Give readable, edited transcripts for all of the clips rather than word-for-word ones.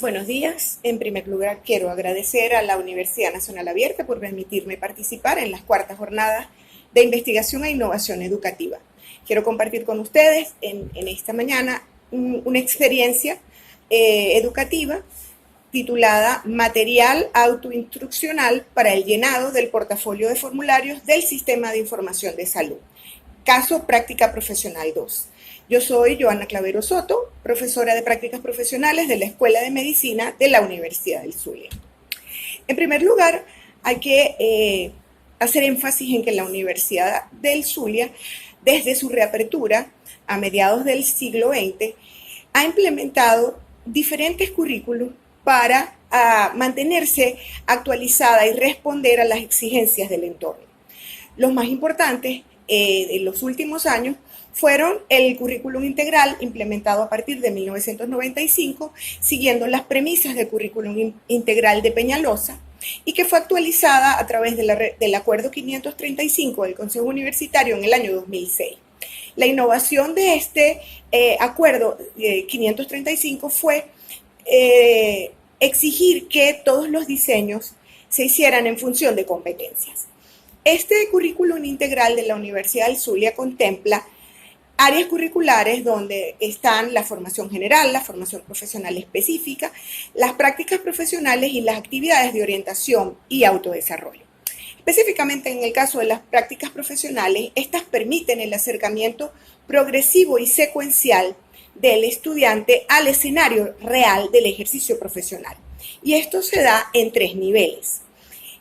Buenos días. En primer lugar, quiero agradecer a la Universidad Nacional Abierta por permitirme participar en las cuartas jornadas de investigación e innovación educativa. Quiero compartir con ustedes en esta mañana una experiencia educativa titulada Material autoinstruccional para el llenado del portafolio de formularios del Sistema de Información de Salud. Caso Práctica Profesional 2. Yo soy Joana Clavero Soto, profesora de prácticas profesionales de la Escuela de Medicina de la Universidad del Zulia. En primer lugar, hay que hacer énfasis en que la Universidad del Zulia, desde su reapertura a mediados del siglo XX, ha implementado diferentes currículos para mantenerse actualizada y responder a las exigencias del entorno. Los más importantes en los últimos años fueron el currículum integral implementado a partir de 1995, siguiendo las premisas del currículum integral de Peñalosa, y que fue actualizada a través del Acuerdo 535 del Consejo Universitario en el año 2006. La innovación de este Acuerdo 535 fue exigir que todos los diseños se hicieran en función de competencias. Este currículum integral de la Universidad del Zulia contempla áreas curriculares donde están la formación general, la formación profesional específica, las prácticas profesionales y las actividades de orientación y autodesarrollo. Específicamente en el caso de las prácticas profesionales, estas permiten el acercamiento progresivo y secuencial del estudiante al escenario real del ejercicio profesional. Y esto se da en 3 niveles.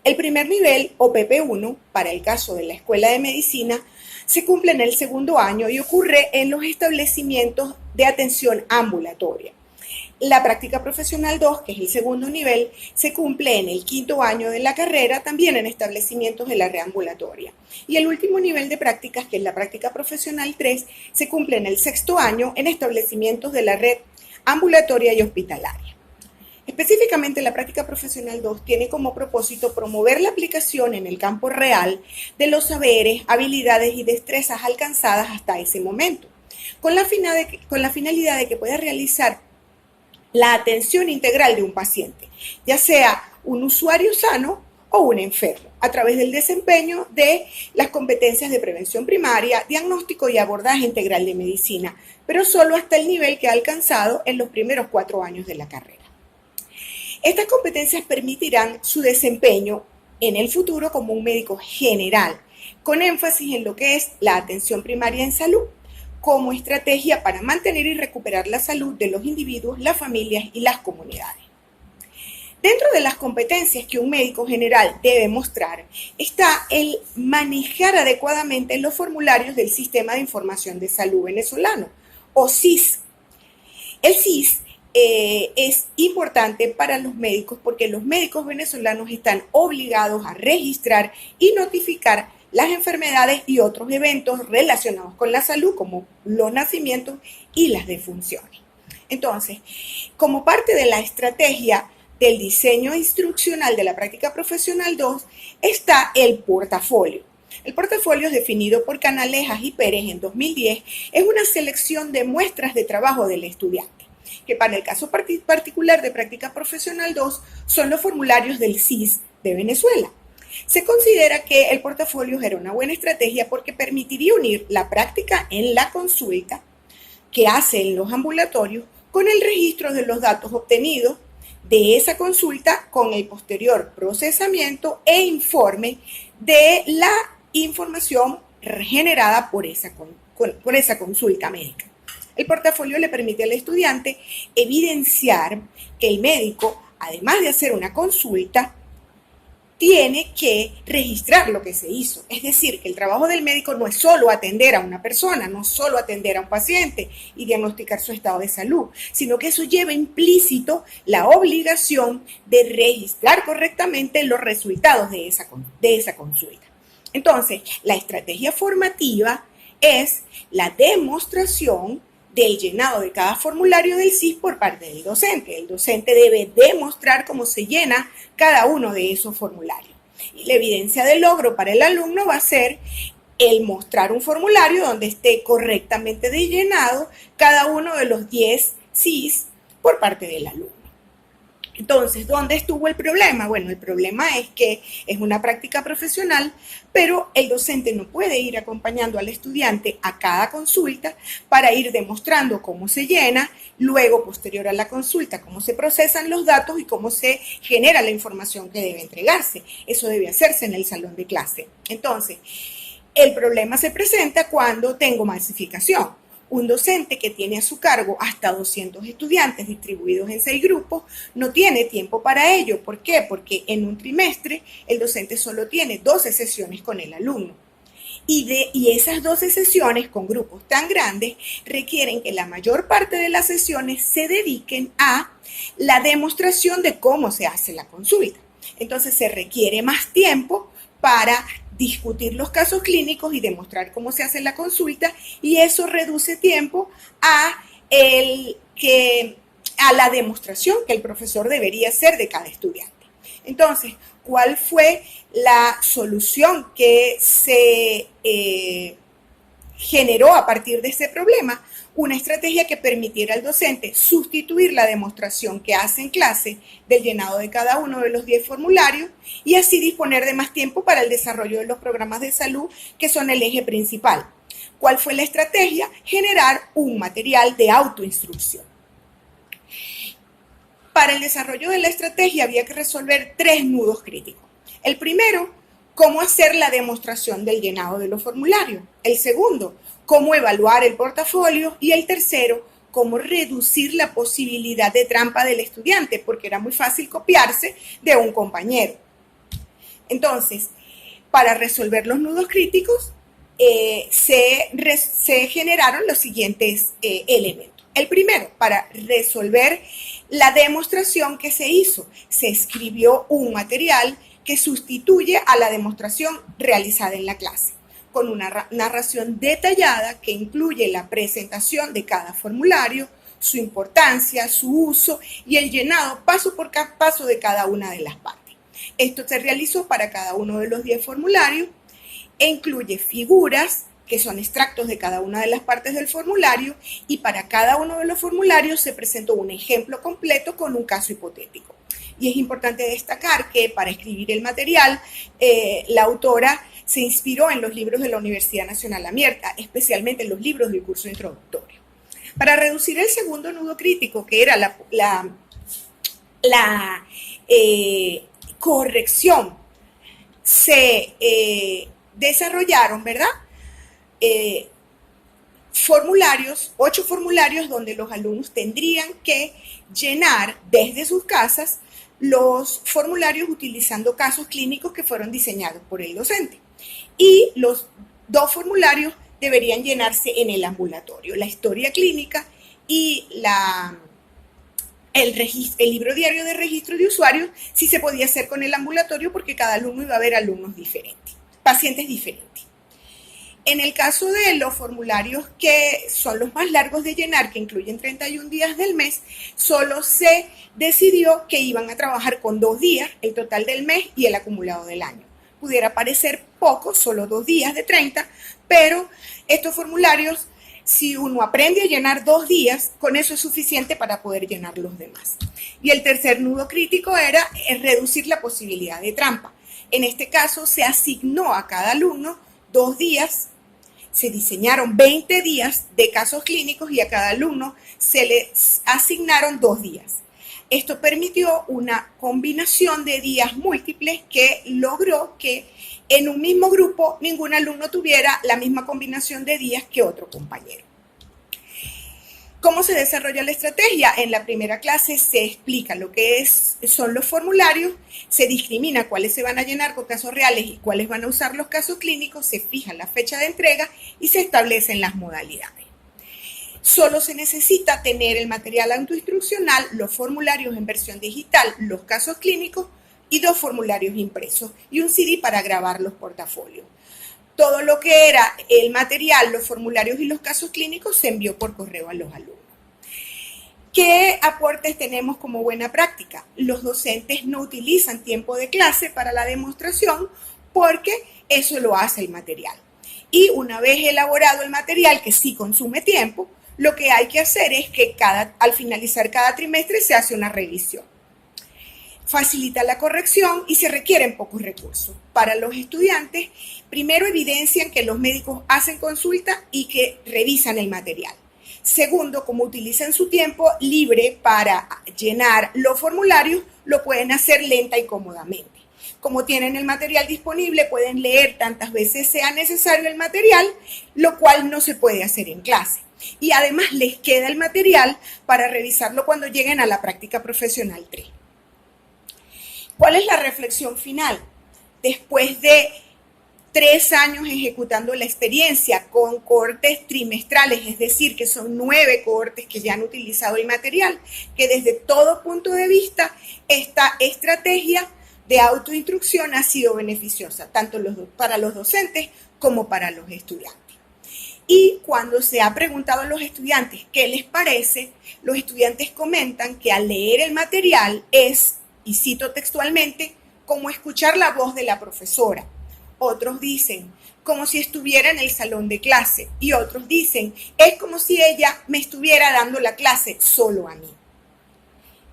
El primer nivel, o PP1, para el caso de la Escuela de Medicina, se cumple en el segundo año y ocurre en los establecimientos de atención ambulatoria. La práctica profesional 2, que es el segundo nivel, se cumple en el quinto año de la carrera, también en establecimientos de la red ambulatoria. Y el último nivel de prácticas, que es la práctica profesional 3, se cumple en el sexto año en establecimientos de la red ambulatoria y hospitalaria. Específicamente, la práctica profesional 2 tiene como propósito promover la aplicación en el campo real de los saberes, habilidades y destrezas alcanzadas hasta ese momento, con la finalidad de que pueda realizar la atención integral de un paciente, ya sea un usuario sano o un enfermo, a través del desempeño de las competencias de prevención primaria, diagnóstico y abordaje integral de medicina, pero solo hasta el nivel que ha alcanzado en los primeros 4 años de la carrera. Estas competencias permitirán su desempeño en el futuro como un médico general, con énfasis en lo que es la atención primaria en salud, como estrategia para mantener y recuperar la salud de los individuos, las familias y las comunidades. Dentro de las competencias que un médico general debe mostrar está el manejar adecuadamente los formularios del Sistema de Información de Salud venezolano, o SIS. El SIS es importante para los médicos porque los médicos venezolanos están obligados a registrar y notificar las enfermedades y otros eventos relacionados con la salud, como los nacimientos y las defunciones. Entonces, como parte de la estrategia del diseño instruccional de la práctica profesional 2 está el portafolio. El portafolio, definido por Canalejas y Pérez en 2010, es una selección de muestras de trabajo del estudiante, que para el caso particular de práctica profesional 2 son los formularios del SIS de Venezuela. Se considera que el portafolio era una buena estrategia porque permitiría unir la práctica en la consulta que hace en los ambulatorios con el registro de los datos obtenidos de esa consulta con el posterior procesamiento e informe de la información generada por esa consulta médica. El portafolio le permite al estudiante evidenciar que el médico, además de hacer una consulta, tiene que registrar lo que se hizo. Es decir, que el trabajo del médico no es solo atender a una persona, no solo atender a un paciente y diagnosticar su estado de salud, sino que eso lleva implícito la obligación de registrar correctamente los resultados de esa consulta. Entonces, la estrategia formativa es la demostración del llenado de cada formulario del SIS por parte del docente. El docente debe demostrar cómo se llena cada uno de esos formularios. Y la evidencia de logro para el alumno va a ser el mostrar un formulario donde esté correctamente llenado cada uno de los 10 SIS por parte del alumno. Entonces, ¿dónde estuvo el problema? Bueno, el problema es que es una práctica profesional, pero el docente no puede ir acompañando al estudiante a cada consulta para ir demostrando cómo se llena, luego, posterior a la consulta, cómo se procesan los datos y cómo se genera la información que debe entregarse. Eso debe hacerse en el salón de clase. Entonces, el problema se presenta cuando tengo masificación. Un docente que tiene a su cargo hasta 200 estudiantes distribuidos en 6 grupos no tiene tiempo para ello. ¿Por qué? Porque en un trimestre el docente solo tiene 12 sesiones con el alumno. Y esas 12 sesiones con grupos tan grandes requieren que la mayor parte de las sesiones se dediquen a la demostración de cómo se hace la consulta. Entonces se requiere más tiempo para discutir los casos clínicos y demostrar cómo se hace la consulta, y eso reduce tiempo a la demostración que el profesor debería hacer de cada estudiante. Entonces, ¿cuál fue la solución que se generó a partir de ese problema? Una estrategia que permitiera al docente sustituir la demostración que hace en clase del llenado de cada uno de los 10 formularios y así disponer de más tiempo para el desarrollo de los programas de salud, que son el eje principal. ¿Cuál fue la estrategia? Generar un material de autoinstrucción. Para el desarrollo de la estrategia había que resolver 3 nudos críticos. El primero, cómo hacer la demostración del llenado de los formularios. El segundo, cómo evaluar el portafolio. Y el tercero, cómo reducir la posibilidad de trampa del estudiante, porque era muy fácil copiarse de un compañero. Entonces, para resolver los nudos críticos, se generaron los siguientes elementos. El primero, para resolver la demostración que se hizo, se escribió un material que sustituye a la demostración realizada en la clase, con una narración detallada que incluye la presentación de cada formulario, su importancia, su uso y el llenado paso por paso de cada una de las partes. Esto se realizó para cada uno de los 10 formularios e incluye figuras que son extractos de cada una de las partes del formulario, y para cada uno de los formularios se presentó un ejemplo completo con un caso hipotético. Y es importante destacar que para escribir el material, la autora se inspiró en los libros de la Universidad Nacional Abierta, especialmente en los libros del curso introductorio. Para reducir el segundo nudo crítico, que era la corrección, se desarrollaron, ¿verdad? 8 formularios donde los alumnos tendrían que llenar desde sus casas los formularios utilizando casos clínicos que fueron diseñados por el docente. Y los 2 formularios deberían llenarse en el ambulatorio, la historia clínica y el libro diario de registro de usuarios, si se podía hacer con el ambulatorio, porque cada alumno iba a ver alumnos diferentes, pacientes diferentes. En el caso de los formularios que son los más largos de llenar, que incluyen 31 días del mes, solo se decidió que iban a trabajar con 2 días, el total del mes y el acumulado del año. Pudiera parecer poco, solo 2 días de 30, pero estos formularios, si uno aprende a llenar 2 días, con eso es suficiente para poder llenar los demás. Y el tercer nudo crítico era reducir la posibilidad de trampa. En este caso, se asignó a cada alumno 2 días. Se diseñaron 20 días de casos clínicos y a cada alumno se le asignaron 2 días. Esto permitió una combinación de días múltiples que logró que en un mismo grupo ningún alumno tuviera la misma combinación de días que otro compañero. ¿Cómo se desarrolla la estrategia? En la primera clase se explica lo que son los formularios, se discrimina cuáles se van a llenar con casos reales y cuáles van a usar los casos clínicos, se fija la fecha de entrega y se establecen las modalidades. Solo se necesita tener el material autoinstruccional, los formularios en versión digital, los casos clínicos y 2 formularios impresos y un CD para grabar los portafolios. Todo lo que era el material, los formularios y los casos clínicos se envió por correo a los alumnos. ¿Qué aportes tenemos como buena práctica? Los docentes no utilizan tiempo de clase para la demostración porque eso lo hace el material. Y una vez elaborado el material, que sí consume tiempo, lo que hay que hacer es que al finalizar cada trimestre se hace una revisión. facilita la corrección y se requieren pocos recursos. Para los estudiantes, primero evidencian que los médicos hacen consulta y que revisan el material. Segundo, como utilizan su tiempo libre para llenar los formularios, lo pueden hacer lenta y cómodamente. Como tienen el material disponible, pueden leer tantas veces sea necesario el material, lo cual no se puede hacer en clase. Y además les queda el material para revisarlo cuando lleguen a la práctica profesional 3. ¿Cuál es la reflexión final? Después de 3 años ejecutando la experiencia con cohortes trimestrales, es decir, que son 9 cohortes que ya han utilizado el material, que desde todo punto de vista esta estrategia de autoinstrucción ha sido beneficiosa, tanto para los docentes como para los estudiantes. Y cuando se ha preguntado a los estudiantes qué les parece, los estudiantes comentan que al leer el material es, y cito textualmente, como escuchar la voz de la profesora. Otros dicen, como si estuviera en el salón de clase. Y otros dicen, es como si ella me estuviera dando la clase solo a mí.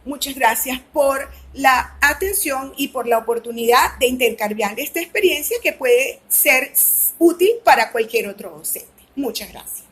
Muchas gracias por la atención y por la oportunidad de intercambiar esta experiencia que puede ser útil para cualquier otro docente. Muchas gracias.